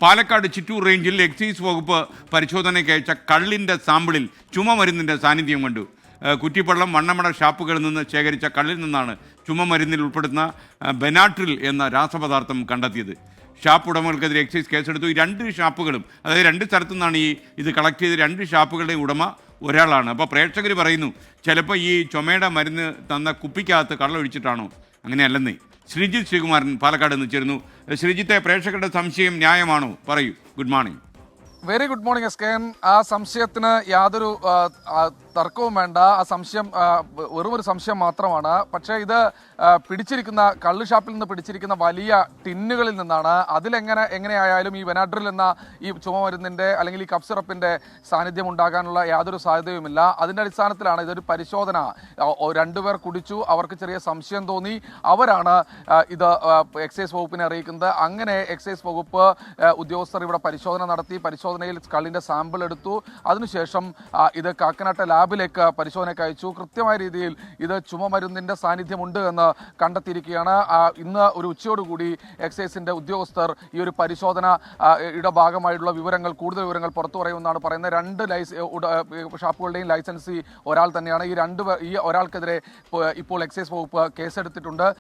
പാലക്കാട് ചിറ്റൂർ റേഞ്ചിൽ എക്സൈസ് വകുപ്പ് പരിശോധനയ്ക്ക് അയച്ച കള്ളിൻ്റെ സാമ്പിളിൽ ചുമമരുന്നിൻ്റെ സാന്നിധ്യം കണ്ടു. കുറ്റിപ്പള്ളം വണ്ണമട ഷാപ്പുകളിൽ നിന്ന് ശേഖരിച്ച കള്ളിൽ നിന്നാണ് ചുമമരുന്നിൽ ഉൾപ്പെടുന്ന ബെനാട്രിൽ എന്ന രാസപദാർത്ഥം കണ്ടെത്തിയത്. ഷാപ്പ് ഉടമകൾക്കെതിരെ എക്സൈസ് കേസെടുത്തു. ഈ രണ്ട് ഷാപ്പുകളും, അതായത് രണ്ട് സ്ഥലത്തു നിന്നാണ് ഇത് കളക്ട് ചെയ്ത്. രണ്ട് ഷാപ്പുകളുടെയും ഉടമ ഒരാളാണ്. അപ്പോൾ പ്രേക്ഷകർ പറയുന്നു, ചിലപ്പോൾ ഈ ചുമയുടെ മരുന്ന് തന്ന കുപ്പിക്കകത്ത് കള്ളൊഴിച്ചിട്ടാണോ? അങ്ങനെയല്ലെന്നേ. ശ്രീജിത്ത് ശ്രീകുമാരൻ പാലക്കാട് നിന്ന് ചേരുന്നു. ശ്രീജിത്തെ, പ്രേക്ഷകരുടെ സംശയം ന്യായമാണോ? പറയൂ. Good morning. Very good morning SKN. ആ സംശയത്തിന് യാതൊരു തർക്കവും വേണ്ട. ആ സംശയം വെറുമൊരു സംശയം മാത്രമാണ്. പക്ഷേ ഇത് പിടിച്ചിരിക്കുന്ന കള്ള് ഷാപ്പിൽ നിന്ന് പിടിച്ചിരിക്കുന്ന വലിയ ടിന്നുകളിൽ നിന്നാണ്. എങ്ങനെയായാലും ഈ വെനാഡ്രിൽ എന്ന ഈ ചുമമരുന്നിൻ്റെ അല്ലെങ്കിൽ ഈ കഫ് സിറപ്പിൻ്റെ സാന്നിധ്യം ഉണ്ടാകാനുള്ള യാതൊരു സാധ്യതയുമില്ല. അതിൻ്റെ അടിസ്ഥാനത്തിലാണ് ഇതൊരു പരിശോധന. രണ്ടുപേർ കുടിച്ചു, അവർക്ക് ചെറിയ സംശയം തോന്നി, അവരാണ് ഇത് എക്സൈസ് വകുപ്പിനെ അറിയിക്കുന്നത്. അങ്ങനെ എക്സൈസ് വകുപ്പ് ഉദ്യോഗസ്ഥർ ഇവിടെ പരിശോധന നടത്തി. പരിശോധനയിൽ കള്ളിൻ്റെ സാമ്പിൾ എടുത്തു. അതിനുശേഷം ഇത് കാക്കനാട്ടെ ലാബിലേക്ക് പരിശോധനയ്ക്ക് അയച്ചു. കൃത്യമായ രീതിയിൽ ഇത് ചുമമരുന്നിൻ്റെ സാന്നിധ്യമുണ്ട് എന്ന് കണ്ടെത്തിയിരിക്കുകയാണ്. ഇന്ന് ഒരു ഉച്ചയോടുകൂടി എക്സൈസിൻ്റെ ഉദ്യോഗസ്ഥർ ഈ ഒരു പരിശോധനയുടെ ഭാഗമായിട്ടുള്ള കൂടുതൽ വിവരങ്ങൾ പുറത്തു പറയുമെന്നാണ് പറയുന്നത്. രണ്ട് ഷാപ്പുകളുടെയും ലൈസൻസി ഒരാൾ തന്നെയാണ്. ഈ ഒരാൾക്കെതിരെ ഇപ്പോൾ എക്സൈസ് വകുപ്പ് കേസെടുത്തിട്ടുണ്ട്.